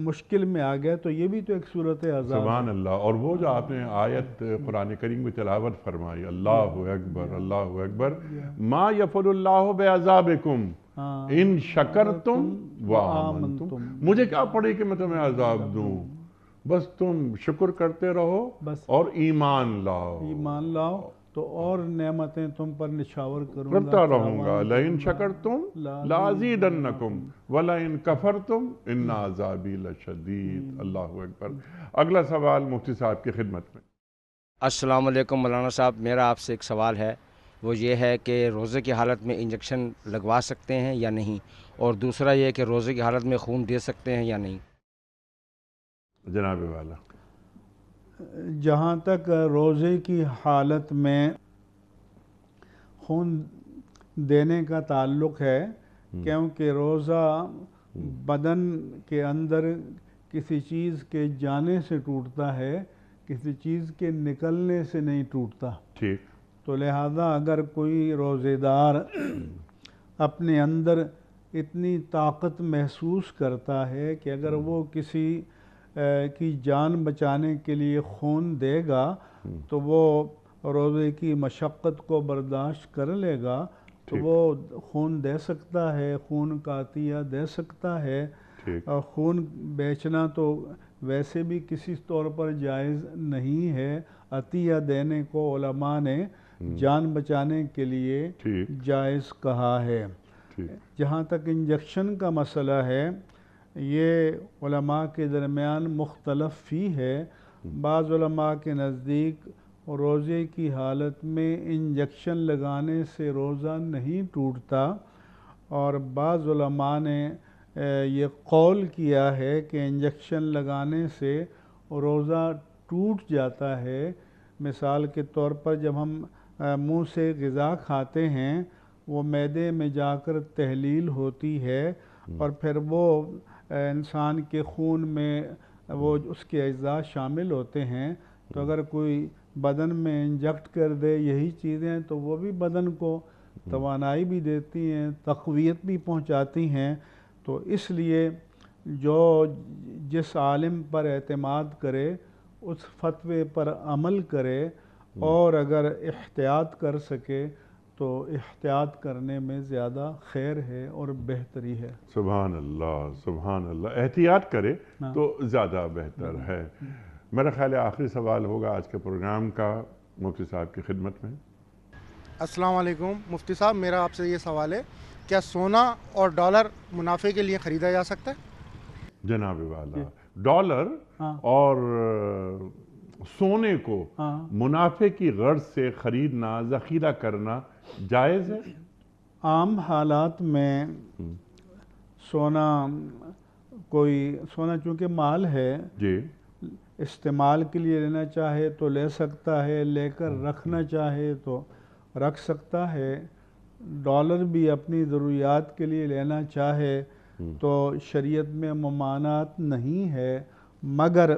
مشکل میں آ گیا، تو یہ بھی تو ایک صورت عذاب. سبحان اللہ. اور وہ جو آپ نے آیت قرآن کریم میں تلاوت فرمائی، اللہ اکبر اللہ اکبر، ما یفعل اللہ بعذابکم ان شکرتم وآمنتم. مجھے کیا پڑے کہ میں تمہیں عذاب دوں، بس تم شکر کرتے رہو اور ایمان لاؤ تو اور نعمتیں تم پر نشاور کرتا رہوں گا. لئن شکرتم لازیدنکم ولئن کفرتم ان عذابی لشدید. اللہ اکبر. اگلا سوال مفتی صاحب کی خدمت میں. السلام علیکم مولانا صاحب، میرا آپ سے ایک سوال ہے، وہ یہ ہے کہ روزے کی حالت میں انجیکشن لگوا سکتے ہیں یا نہیں، اور دوسرا یہ کہ روزے کی حالت میں خون دے سکتے ہیں یا نہیں؟ جناب والا، جہاں تک روزے کی حالت میں خون دینے کا تعلق ہے، کیونکہ روزہ بدن کے اندر کسی چیز کے جانے سے ٹوٹتا ہے، کسی چیز کے نکلنے سے نہیں ٹوٹتا. ٹھیک. تو لہذا اگر کوئی روزے دار اپنے اندر اتنی طاقت محسوس کرتا ہے کہ اگر وہ کسی کی جان بچانے کے لیے خون دے گا تو وہ روزے کی مشقت کو برداشت کر لے گا تو وہ خون دے سکتا ہے، خون کا عطیہ دے سکتا ہے. اور خون بیچنا تو ویسے بھی کسی طور پر جائز نہیں ہے، عطیہ دینے کو علماء نے جان بچانے کے لیے جائز کہا ہے. جہاں تک انجیکشن کا مسئلہ ہے، یہ علماء کے درمیان مختلف فی ہے. بعض علماء کے نزدیک روزے کی حالت میں انجیکشن لگانے سے روزہ نہیں ٹوٹتا، اور بعض علماء نے یہ قول کیا ہے کہ انجیکشن لگانے سے روزہ ٹوٹ جاتا ہے. مثال کے طور پر جب ہم منہ سے غذا کھاتے ہیں وہ معدے میں جا کر تحلیل ہوتی ہے اور پھر وہ انسان کے خون میں وہ اس کے اجزاء شامل ہوتے ہیں. تو اگر کوئی بدن میں انجیکٹ کر دے یہی چیزیں تو وہ بھی بدن کو توانائی بھی دیتی ہیں، تقویت بھی پہنچاتی ہیں. تو اس لیے جو جس عالم پر اعتماد کرے اس فتوے پر عمل کرے، اور اگر احتیاط کر سکے تو احتیاط کرنے میں زیادہ خیر ہے اور بہتری ہے. سبحان اللہ سبحان اللہ. احتیاط کرے تو زیادہ بہتر ہے. میرا خیال ہے آخری سوال ہوگا آج کے پروگرام کا مفتی صاحب کی خدمت میں. السلام علیکم مفتی صاحب، میرا آپ سے یہ سوال ہے، کیا سونا اور ڈالر منافع کے لیے خریدا جا سکتا ہے؟ جناب والا، ڈالر اور سونے کو منافع کی غرض سے خریدنا، ذخیرہ کرنا جائز ہے؟ عام حالات میں سونا چونکہ مال ہے، جی، استعمال کے لیے لینا چاہے تو لے سکتا ہے، لے کر رکھنا چاہے تو رکھ سکتا ہے. ڈالر بھی اپنی ضروریات کے لیے لینا چاہے تو شریعت میں ممانعت نہیں ہے، مگر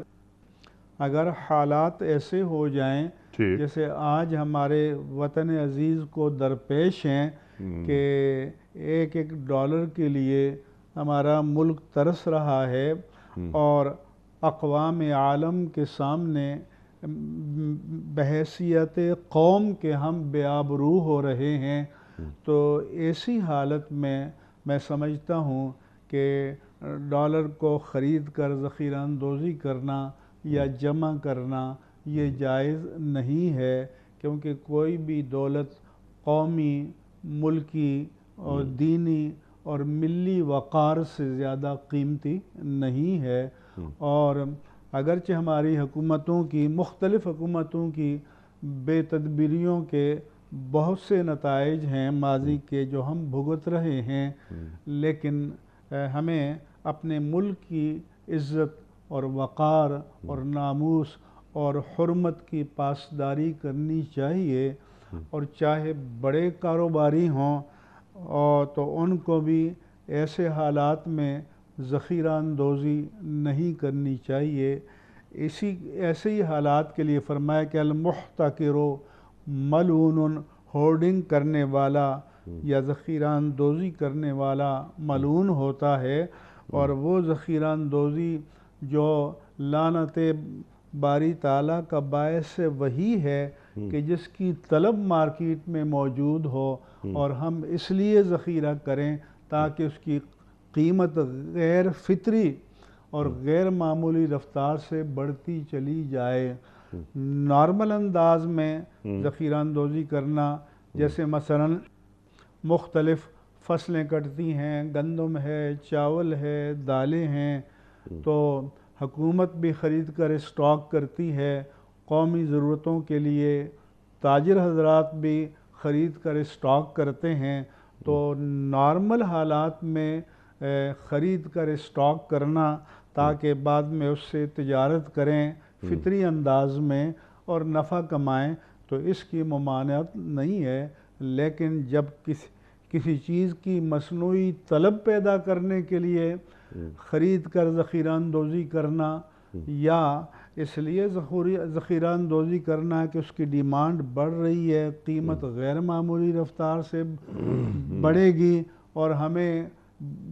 اگر حالات ایسے ہو جائیں جیسے آج ہمارے وطن عزیز کو درپیش ہیں کہ ایک ڈالر کے لیے ہمارا ملک ترس رہا ہے اور اقوام عالم کے سامنے بحیثیت قوم کے ہم بے آبرو ہو رہے ہیں، تو ایسی حالت میں سمجھتا ہوں کہ ڈالر کو خرید کر ذخیرہ اندوزی کرنا یا جمع کرنا یہ جائز نہیں ہے، کیونکہ کوئی بھی دولت قومی، ملکی اور دینی اور ملی وقار سے زیادہ قیمتی نہیں ہے. اور اگرچہ ہماری مختلف حکومتوں کی بے تدبیریوں کے بہت سے نتائج ہیں ماضی کے جو ہم بھگت رہے ہیں، لیکن ہمیں اپنے ملک کی عزت اور وقار اور ناموس اور حرمت کی پاسداری کرنی چاہیے. اور چاہے بڑے کاروباری ہوں تو ان کو بھی ایسے حالات میں ذخیرہ اندوزی نہیں کرنی چاہیے. ایسے ہی حالات کے لیے فرمایا کہ المحتکر ملعون، ہورڈنگ کرنے والا یا ذخیرہ اندوزی کرنے والا ملعون ہوتا ہے، اور وہ ذخیرہ اندوزی جو لعنت باری تعالیٰ کا باعث وہی ہے کہ جس کی طلب مارکیٹ میں موجود ہو، اور ہم اس لیے ذخیرہ کریں تاکہ اس کی قیمت غیر فطری اور غیر معمولی رفتار سے بڑھتی چلی جائے. نارمل انداز میں ذخیرہ اندوزی کرنا، جیسے مثلا مختلف فصلیں کٹتی ہیں، گندم ہے، چاول ہے، دالیں ہیں، تو حکومت بھی خرید کر اسٹاک کرتی ہے قومی ضرورتوں کے لیے، تاجر حضرات بھی خرید کر اسٹاک کرتے ہیں. تو نارمل حالات میں خرید کر اسٹاک کرنا تاکہ بعد میں اس سے تجارت کریں فطری انداز میں اور نفع کمائیں، تو اس کی ممانعت نہیں ہے. لیکن جب کسی چیز کی مصنوعی طلب پیدا کرنے کے لیے خرید کر ذخیرہ اندوزی کرنا، یا اس لیے ذخیرہ اندوزی کرنا کہ اس کی ڈیمانڈ بڑھ رہی ہے، قیمت غیر معمولی رفتار سے بڑھے گی اور ہمیں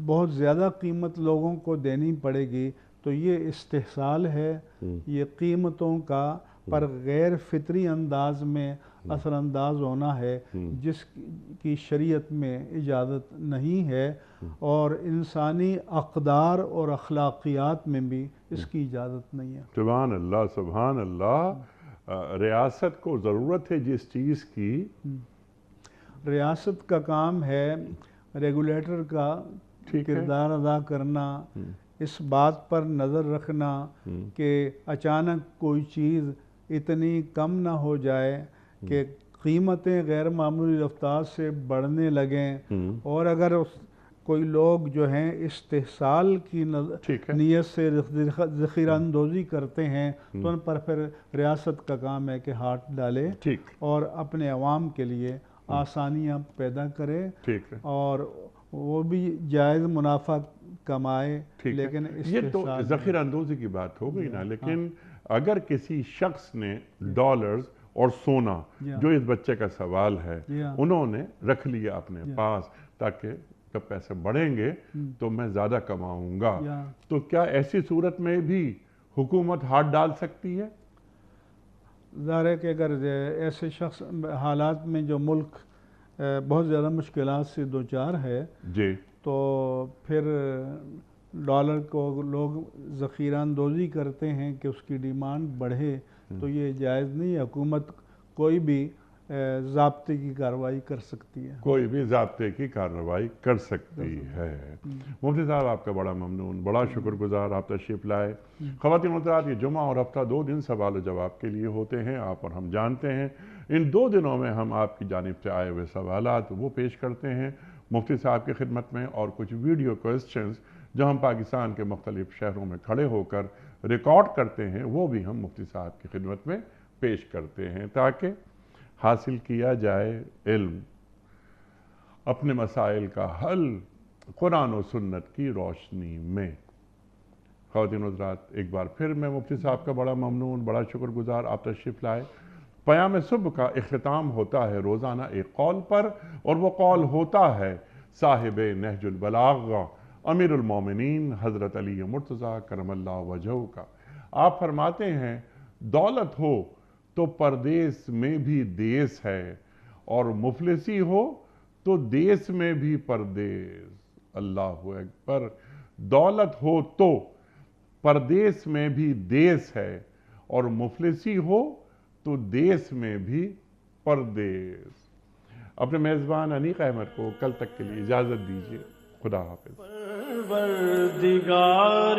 بہت زیادہ قیمت لوگوں کو دینی پڑے گی، تو یہ استحصال ہے، یہ قیمتوں کا پر غیر فطری انداز میں اثر انداز ہونا ہے، جس کی شریعت میں اجازت نہیں ہے، اور انسانی اقدار اور اخلاقیات میں بھی اس کی اجازت نہیں ہے. سبحان اللہ، سبحان اللہ. ریاست کو ضرورت ہے جس چیز کی، ریاست کا کام ہے ریگولیٹر کا کردار ادا کرنا، اس بات پر نظر رکھنا کہ اچانک کوئی چیز اتنی کم نہ ہو جائے کہ قیمتیں غیر معمولی رفتار سے بڑھنے لگیں، اور اگر کوئی لوگ جو ہیں استحصال کی نیت سے ذخیرہ اندوزی کرتے ہیں تو ان پر پھر ریاست کا کام ہے کہ ہاتھ ڈالے اور اپنے عوام کے لیے آسانیاں پیدا کرے، اور وہ بھی جائز منافع کمائے. لیکن یہ تو ذخیرہ اندوزی کی بات ہو گئی نا، لیکن اگر کسی شخص نے ڈالرز اور سونا، جو اس بچے کا سوال ہے، انہوں نے رکھ لیا اپنے پاس تاکہ جب پیسے بڑھیں گے تو میں زیادہ کماؤں گا، تو کیا ایسی صورت میں بھی حکومت ہاتھ ڈال سکتی ہے؟ ظاہر ہے کہ اگر ایسے شخص حالات میں جو ملک بہت زیادہ مشکلات سے دوچار ہے، جی، تو پھر ڈالر کو لوگ ذخیرہ اندوزی کرتے ہیں کہ اس کی ڈیمانڈ بڑھے، تو یہ جائز نہیں ہے۔ حکومت کوئی بھی ضابطے کی کارروائی کر سکتی ہے، کوئی بھی ضابطے کی کارروائی کر سکتی ہے۔ مفتی صاحب آپ کا بڑا ممنون، بڑا شکر گزار، آپ تشریف لائے۔ خواتین و حضرات، یہ جمعہ اور ہفتہ 2 دن سوال و جواب کے لیے ہوتے ہیں، آپ اور ہم جانتے ہیں۔ ان 2 دنوں میں ہم آپ کی جانب سے آئے ہوئے سوالات وہ پیش کرتے ہیں مفتی صاحب کی خدمت میں، اور کچھ ویڈیو کوئسچنز جو ہم پاکستان کے مختلف شہروں میں کھڑے ہو کر ریکارڈ کرتے ہیں وہ بھی ہم مفتی صاحب کی خدمت میں پیش کرتے ہیں، تاکہ حاصل کیا جائے علم، اپنے مسائل کا حل قرآن و سنت کی روشنی میں۔ خواتین و حضرات، ایک بار پھر میں مفتی صاحب کا بڑا ممنون، بڑا شکر گزار، آپ تشریف لائے۔ پیام صبح کا اختتام ہوتا ہے روزانہ ایک قول پر، اور وہ قول ہوتا ہے صاحب نہج البلاغہ امیر المومنین حضرت علی مرتضیٰ کرم اللہ وجہہ کا۔ آپ فرماتے ہیں دولت ہو تو پردیس میں بھی دیس ہے، اور مفلسی ہو تو دیس میں بھی پردیس۔ اللہ اکبر۔ دولت ہو تو پردیس میں بھی دیس ہے، اور مفلسی ہو تو دیس میں بھی پردیس۔ اپنے میزبان انیق احمد کو کل تک کے لیے اجازت دیجیے۔ خدا حافظ۔ پروردگار